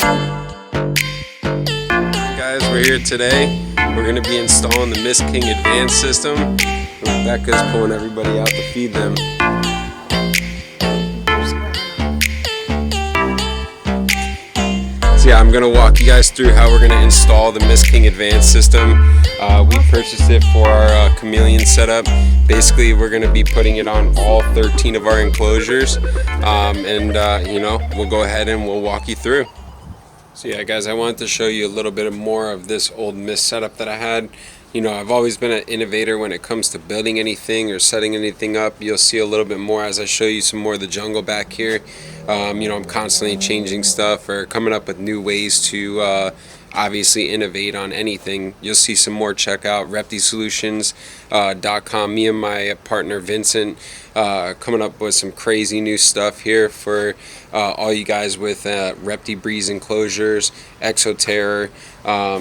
Guys, we're here today. We're going to be installing the MistKing Advanced system. Rebecca's pulling everybody out to feed them. So yeah, I'm going to walk you guys through how we're going to install the MistKing Advanced system. We purchased it for our Chameleon setup. Basically, we're going to be putting it on all 13 of our enclosures. You know, we'll go ahead and we'll walk you through. So yeah, guys, I wanted to show you a little bit more of this old Mist setup that I had. You know, I've always been an innovator when it comes to building anything or setting anything up. You'll see a little bit more as I show you some more of the jungle back here. You know, I'm constantly changing stuff or coming up with new ways to obviously innovate on anything. You'll see some more. Check out reptisolutions.com. Me and my partner Vincent coming up with some crazy new stuff here for all you guys with Repti Breeze enclosures, Exoterror.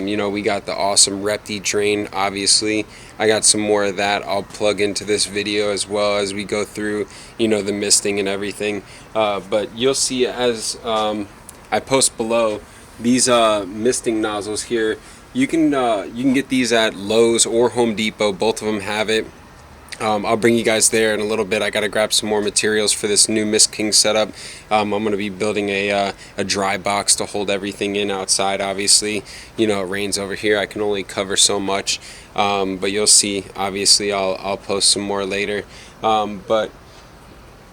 You know, we got the awesome Repti Drain. Obviously, I got some more of that I'll plug into this video as well as we go through, you know, the misting and everything. But you'll see as I post below these misting nozzles here. You can get these at Lowe's or Home Depot. Both of them have it. I'll bring you guys there in a little bit. I got to grab some more materials for this new MistKing setup. I'm going to be building a dry box to hold everything in outside. Obviously, you know, it rains over here. I can only cover so much, but you'll see. Obviously, I'll post some more later. But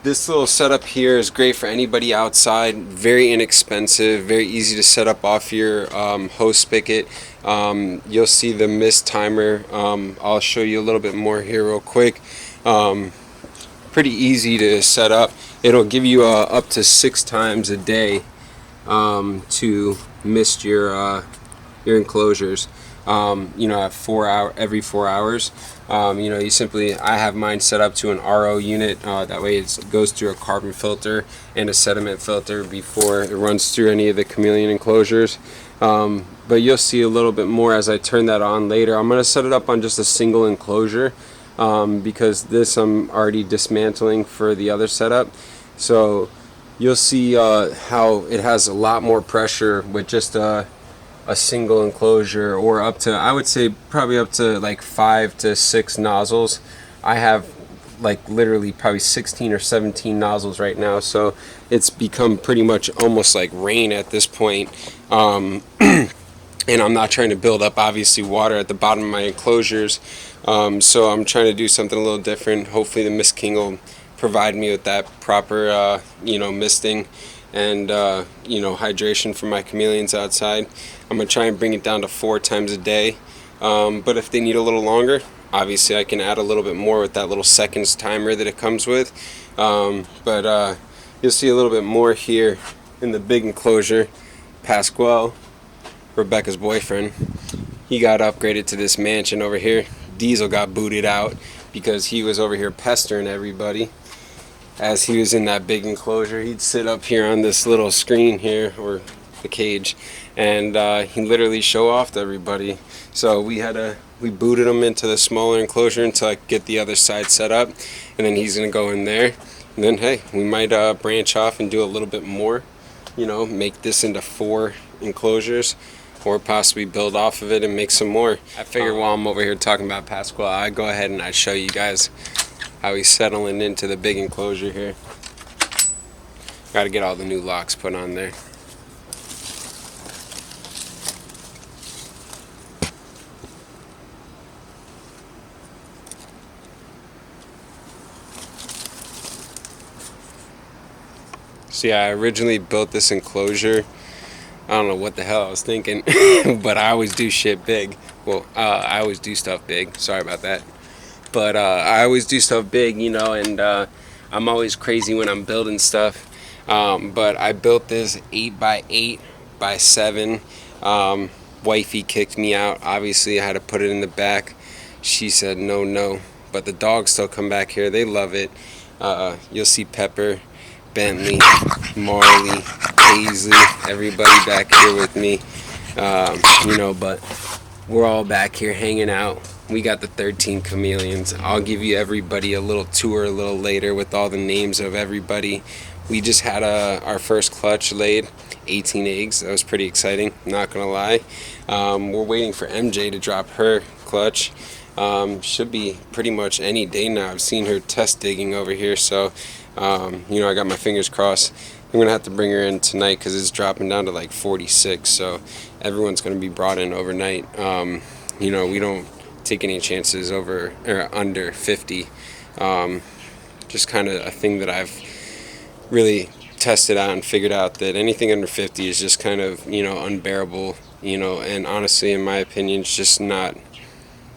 this little setup here is great for anybody outside. Very inexpensive, very easy to set up off your hose spigot. You'll see the mist timer. I'll show you a little bit more here real quick. Pretty easy to set up. It'll give you up to 6 times a day to mist your enclosures. You know, at every 4 hours. You know, I have mine set up to an RO unit. That way it goes through a carbon filter and a sediment filter before it runs through any of the Chameleon enclosures. But you'll see a little bit more as I turn that on later. I'm going to set it up on just a single enclosure because this I'm already dismantling for the other setup. So you'll see how it has a lot more pressure with just a single enclosure, or up to, I would say probably up to like 5 to 6 nozzles. I have like literally probably 16 or 17 nozzles right now, so it's become pretty much almost like rain at this point. And I'm not trying to build up obviously water at the bottom of my enclosures, so I'm trying to do something a little different. Hopefully the MistKing will provide me with that proper you know, misting and you know, hydration for my chameleons outside. I'm going to try and bring it down to 4 times a day, but if they need a little longer, obviously I can add a little bit more with that little seconds timer that it comes with. But you'll see a little bit more here in the big enclosure. Pasquale, Rebecca's boyfriend, he got upgraded to this mansion over here. Diesel got booted out because he was over here pestering everybody. As he was in that big enclosure, he'd sit up here on this little screen here, or the cage, and he literally show off to everybody. So we booted him into the smaller enclosure until I could get the other side set up, and then he's gonna go in there, and then hey, we might branch off and do a little bit more, you know, make this into 4 enclosures, or possibly build off of it and make some more. I figured while I'm over here talking about Pasquale, I'd go ahead and I'd show you guys how he's settling into the big enclosure here. Got to get all the new locks put on there. So yeah, I originally built this enclosure. I don't know what the hell I was thinking, but I always do shit big. Well, I always do stuff big. Sorry about that. But I always do stuff big, you know, and I'm always crazy when I'm building stuff. But I built this 8x8 by 7. Wifey kicked me out. Obviously, I had to put it in the back. She said no. But the dogs still come back here. They love it. You'll see Pepper, Bentley, Marley, Paisley, everybody back here with me. You know, but we're all back here hanging out. We got the 13 chameleons. I'll give you everybody a little tour a little later with all the names of everybody. we just had our first clutch laid, 18 eggs. That was pretty exciting, not gonna lie. We're waiting for MJ to drop her clutch. Should be pretty much any day now. I've seen her test digging over here, so you know, I got my fingers crossed. I'm gonna have to bring her in tonight because it's dropping down to like 46, so everyone's gonna be brought in overnight. You know, we don't take any chances over or under 50. Just kind of a thing that I've really tested out and figured out, that anything under 50 is just kind of, you know, unbearable, you know, and honestly, in my opinion, it's just not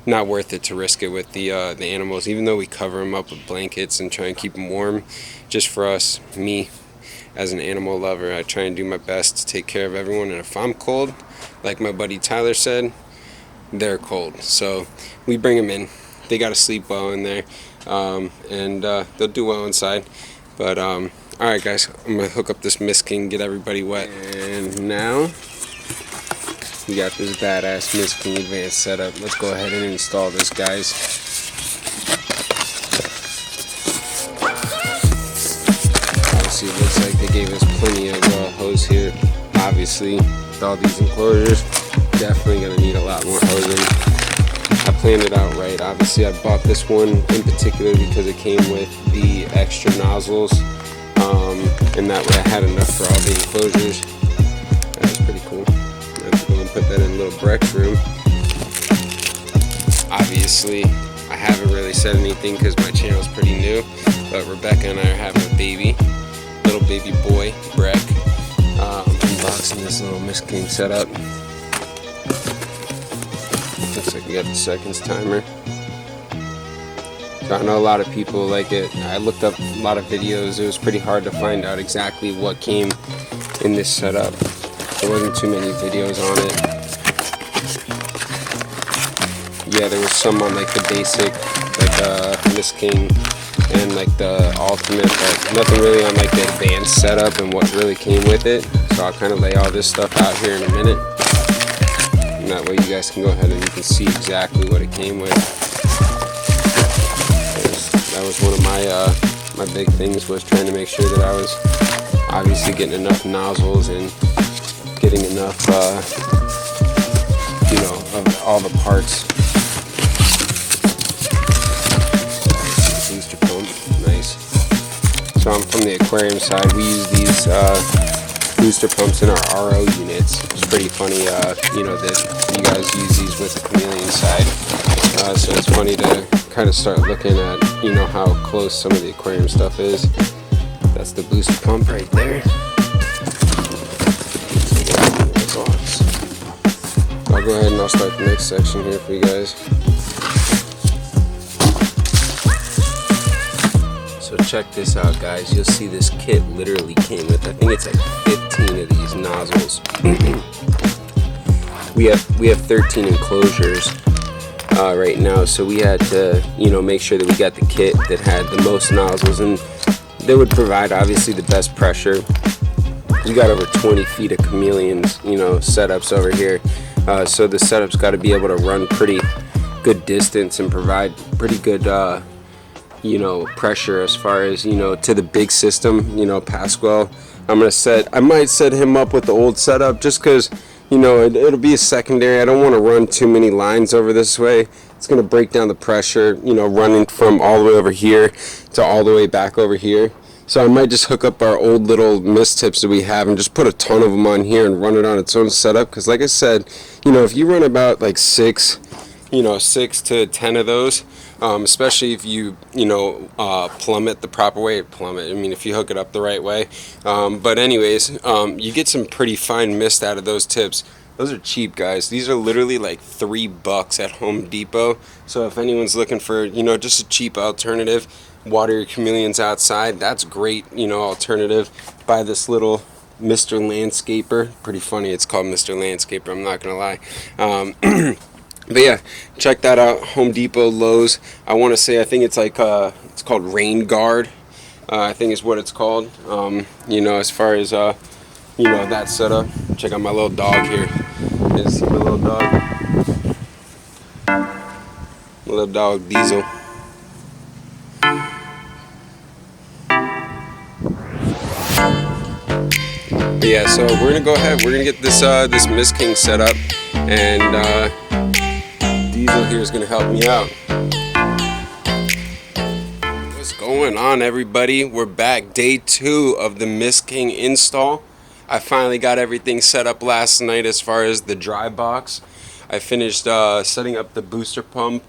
worth it to risk it with the animals, even though we cover them up with blankets and try and keep them warm. Just for us, me as an animal lover, I try and do my best to take care of everyone, and if I'm cold, like my buddy Tyler said, they're cold, so we bring them in. They got to sleep well in there, and they'll do well inside. But alright guys, I'm gonna hook up this MistKing, get everybody wet, and now we got this badass MistKing advanced setup. Let's go ahead and install this, guys. Obviously, it looks like they gave us plenty of hose here. Obviously, with all these enclosures, definitely gonna need a lot more hosing. I planned it out right. Obviously, I bought this one in particular because it came with the extra nozzles, and that way I had enough for all the enclosures. That was pretty cool. Let's go and put that in a little Breck's room. Obviously, I haven't really said anything because my channel's pretty new, but Rebecca and I are having a baby, little baby boy, Breck. Unboxing this little MistKing setup. Looks like we got the seconds timer. So I know a lot of people like it. I looked up a lot of videos. It was pretty hard to find out exactly what came in this setup. There wasn't too many videos on it. Yeah, there was some on like the basic, like MistKing and like the ultimate, but nothing really on like the advanced setup and what really came with it. So I'll kind of lay all this stuff out here in a minute. And that way you guys can go ahead and you can see exactly what it came with. That was one of my big things, was trying to make sure that I was obviously getting enough nozzles and getting enough, you know, of all the parts. Booster pump, nice. So I'm from the aquarium side. We use these booster pumps in our RO units. It's pretty funny, you know, that you guys use these with the Chameleon side. So it's funny to kind of start looking at, you know, how close some of the aquarium stuff is. That's the booster pump right there. I'll go ahead and I'll start the next section here for you guys. So check this out, guys. You'll see this kit literally came with, I think it's like 15 of these nozzles. we have 13 enclosures right now, so we had to, you know, make sure that we got the kit that had the most nozzles, and they would provide obviously the best pressure. We got over 20 feet of Chameleons, you know, setups over here, so the setup's got to be able to run pretty good distance and provide pretty good you know, pressure as far as, you know, to the big system, you know, Pasquale. I might set him up with the old setup just because, you know, it'll be a secondary. I don't want to run too many lines over this way. It's going to break down the pressure, you know, running from all the way over here to all the way back over here. So I might just hook up our old little mist tips that we have and just put a ton of them on here and run it on its own setup. Because like I said, you know, if you run about like 6 to 10 of those, especially if you know, plummet the proper way. Plummet, I mean, if you hook it up the right way. But anyways, you get some pretty fine mist out of those tips. Those are cheap, guys. These are literally like $3 at Home Depot. So if anyone's looking for, you know, just a cheap alternative, water your Chameleons outside, that's great, you know, alternative. Buy this little Mr. Landscaper. Pretty funny, it's called Mr. Landscaper, I'm not gonna lie. But yeah, check that out. Home Depot, Lowe's. I want to say, I think it's like it's called Rain Guard. I think is what it's called. You know, as far as you know, that setup. Check out my little dog here. You see my little dog? My little dog Diesel. But yeah, so we're gonna go ahead. We're gonna get this this MistKing set up, and Diesel here is gonna help me out. What's going on, everybody? We're back, day 2 of the MistKing install. I finally got everything set up last night as far as the dry box. I finished setting up the booster pump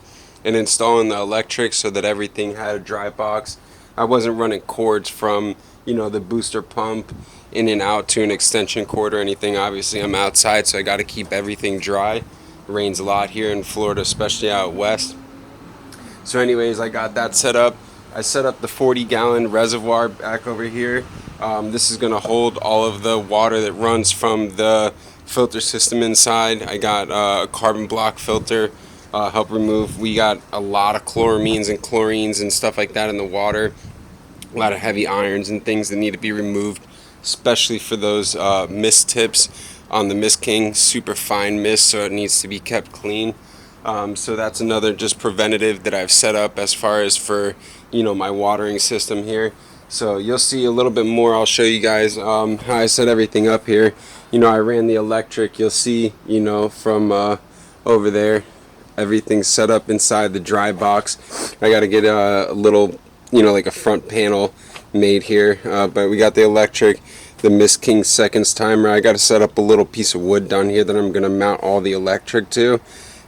and installing the electric so that everything had a dry box. I wasn't running cords from, you know, the booster pump in and out to an extension cord or anything. Obviously I'm outside, so I got to keep everything dry. It rains a lot here in Florida, especially out west. So anyways, I got that set up. I set up the 40-gallon reservoir back over here. This is going to hold all of the water that runs from the filter system inside. I got a carbon block filter, help remove. We got a lot of chloramines and chlorines and stuff like that in the water. A lot of heavy irons and things that need to be removed, especially for those mist tips on the MistKing. Super fine mist, so it needs to be kept clean. So that's another just preventative that I've set up as far as for, you know, my watering system here. So you'll see a little bit more. I'll show you guys how I set everything up here. You know, I ran the electric. You'll see, you know, from over there, everything's set up inside the dry box. I got to get a little, you know, like a front panel made here, but we got the electric, the MistKing seconds timer. I got to set up a little piece of wood down here that I'm going to mount all the electric to.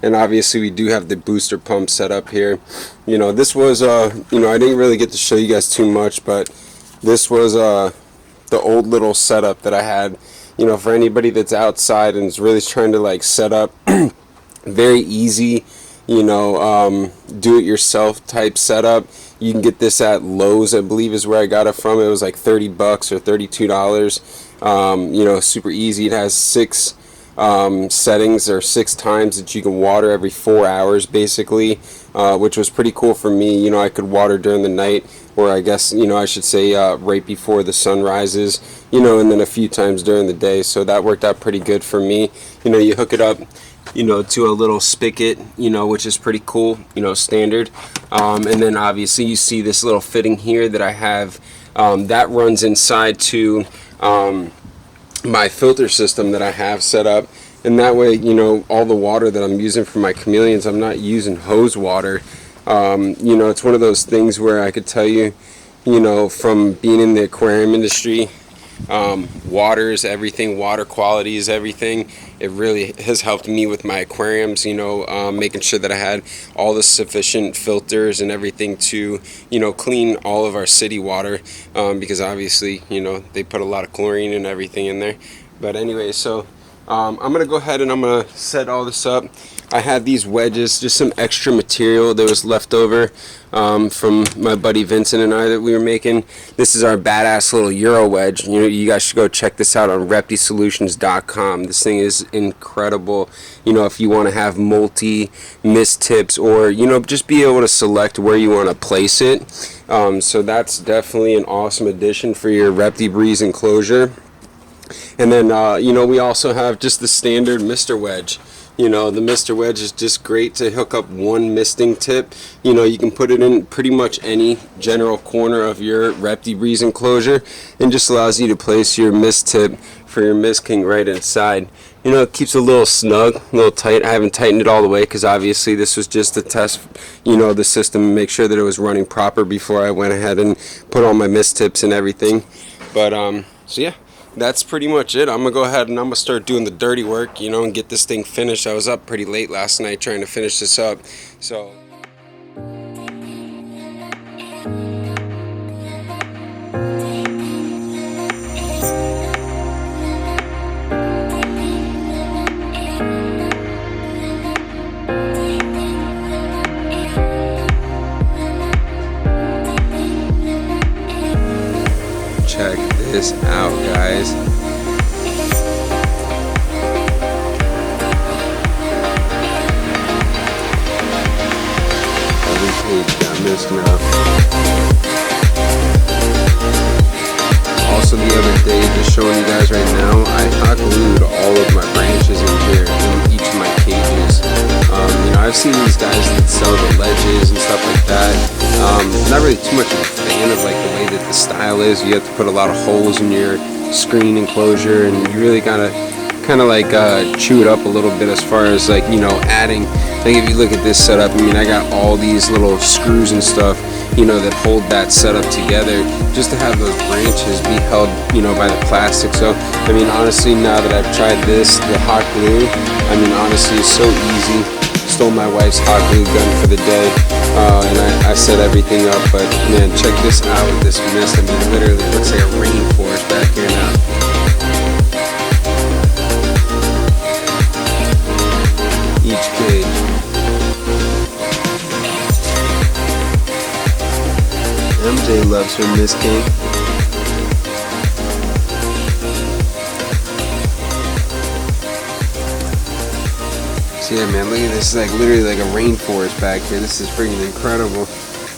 And obviously we do have the booster pump set up here. You know, this was, you know, I didn't really get to show you guys too much, but this was the old little setup that I had. You know, for anybody that's outside and is really trying to like set up, very easy, you know, do-it-yourself type setup. You can get this at Lowe's, I believe is where I got it from. It was like $30 or $32. You know, super easy. It has 6 settings, or 6 times that you can water every 4 hours basically, which was pretty cool for me. You know, I could water during the night, or I guess, you know, I should say right before the sun rises, you know, and then a few times during the day. So that worked out pretty good for me. You know, you hook it up, you know, to a little spigot, you know, which is pretty cool, you know, standard. And then obviously you see this little fitting here that I have, that runs inside to my filter system that I have set up. And that way, you know, all the water that I'm using for my chameleons, I'm not using hose water. You know, it's one of those things where I could tell you, you know, from being in the aquarium industry, water is everything. Water quality is everything. It really has helped me with my aquariums, you know, making sure that I had all the sufficient filters and everything to, you know, clean all of our city water, because obviously, you know, they put a lot of chlorine and everything in there. But anyway, so I'm gonna go ahead and I'm gonna set all this up. I had these wedges, just some extra material that was left over from my buddy Vincent and I that we were making. This is our badass little Euro wedge. You know, you guys should go check this out on reptisolutions.com. This thing is incredible. You know, if you want to have multi mist tips, or, you know, just be able to select where you want to place it. So that's definitely an awesome addition for your ReptiBreeze enclosure. And then, you know, we also have just the standard Mr. wedge. You know, the Mr. wedge is just great to hook up one misting tip. You know, you can put it in pretty much any general corner of your ReptiBreeze enclosure, and just allows you to place your mist tip for your MistKing right inside. You know, it keeps it a little snug, a little tight. I haven't tightened it all the way because obviously this was just to test, you know, the system and make sure that it was running proper before I went ahead and put all my mist tips and everything. But so yeah, that's pretty much it. I'm gonna go ahead and I'm gonna start doing the dirty work, you know, and get this thing finished. I was up pretty late last night trying to finish this up, so check this out, guys. Every page got missed now. Also the other day, just showing you guys right now, I hot glued all of my branches in here in each of my cages. You know, I've seen these guys that sell the ledges and stuff like that. Not really too much of a fan of like the way that the style is. You have to put a lot of holes in your screen enclosure, and you really gotta kind of like chew it up a little bit as far as like, you know, adding. Like if you look at this setup, I mean, I got all these little screws and stuff, you know, that hold that setup together, just to have those branches be held, you know, by the plastic. So I mean, honestly, now that I've tried this, the hot glue, I mean, honestly, it's so easy. Stole my wife's hot glue gun for the day, and I set everything up. But man, check this out with this mist. I mean, literally it looks like a rainforest back here now. Each cage. MJ loves her MistKing. So yeah, man, look at this. It's like literally like a rainforest back here. This is freaking incredible.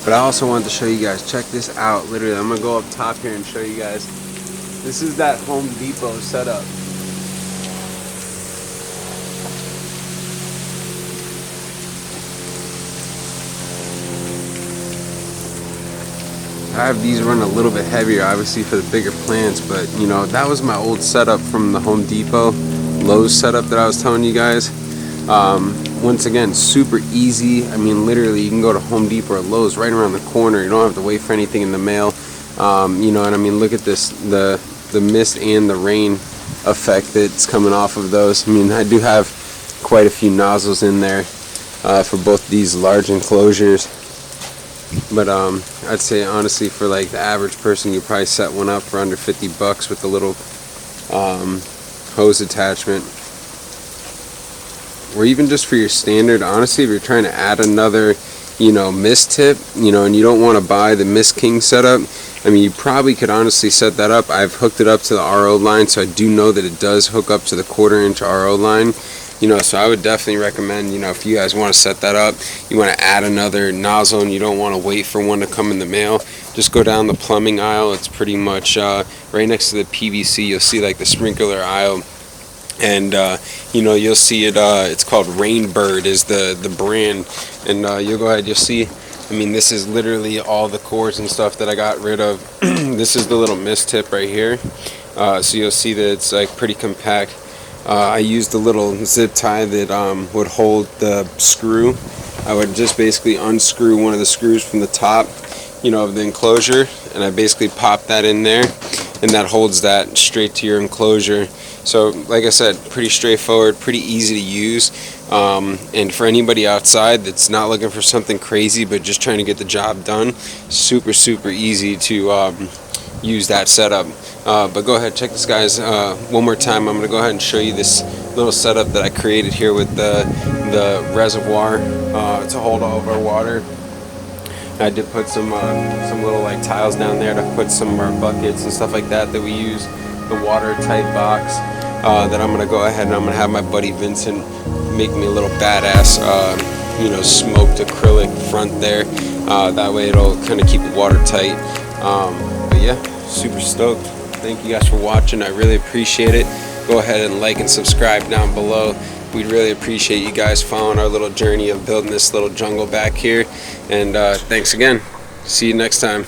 But I also wanted to show you guys. Check this out. Literally, I'm gonna go up top here and show you guys. This is that Home Depot setup. I have these run a little bit heavier, obviously, for the bigger plants, but you know, that was my old setup from the Home Depot, Lowe's setup that I was telling you guys. Once again, super easy. I mean, literally, you can go to Home Depot or Lowe's right around the corner. You don't have to wait for anything in the mail. You know, and I mean, look at this, the mist and the rain effect that's coming off of those. I mean, I do have quite a few nozzles in there for both these large enclosures. But I'd say honestly, for like the average person, you probably set one up for under 50 bucks with the little hose attachment. Or even just for your standard, honestly, if you're trying to add another, you know, mist tip, you know, and you don't want to buy the MistKing setup, I mean, you probably could honestly set that up. I've hooked it up to the RO line, so I do know that it does hook up to the 1/4 inch RO line. You know, so I would definitely recommend, you know, if you guys want to set that up, you want to add another nozzle and you don't want to wait for one to come in the mail, just go down the plumbing aisle. It's pretty much right next to the PVC. You'll see like the sprinkler aisle, and you know, you'll see it. It's called Rainbird is the brand, and you'll go ahead. You'll see. I mean, this is literally all the cords and stuff that I got rid of. This is the little mist tip right here. So you'll see that it's like pretty compact. I used a little zip tie that would hold the screw. I would just basically unscrew one of the screws from the top, you know, of the enclosure, and I basically pop that in there, and that holds that straight to your enclosure. So like I said, pretty straightforward, pretty easy to use, and for anybody outside that's not looking for something crazy but just trying to get the job done, super easy to use that setup. But go ahead, check this, guys, one more time. I'm going to go ahead and show you this little setup that I created here with the reservoir to hold all of our water. I did put some little like tiles down there to put some of our buckets and stuff like that we use, the watertight box that I'm going to go ahead and I'm going to have my buddy Vincent make me a little badass you know, smoked acrylic front there. That way it'll kind of keep it watertight. But yeah, super stoked. Thank you guys for watching. I really appreciate it. Go ahead and like and subscribe down below. We'd really appreciate you guys following our little journey of building this little jungle back here. And thanks again. See you next time.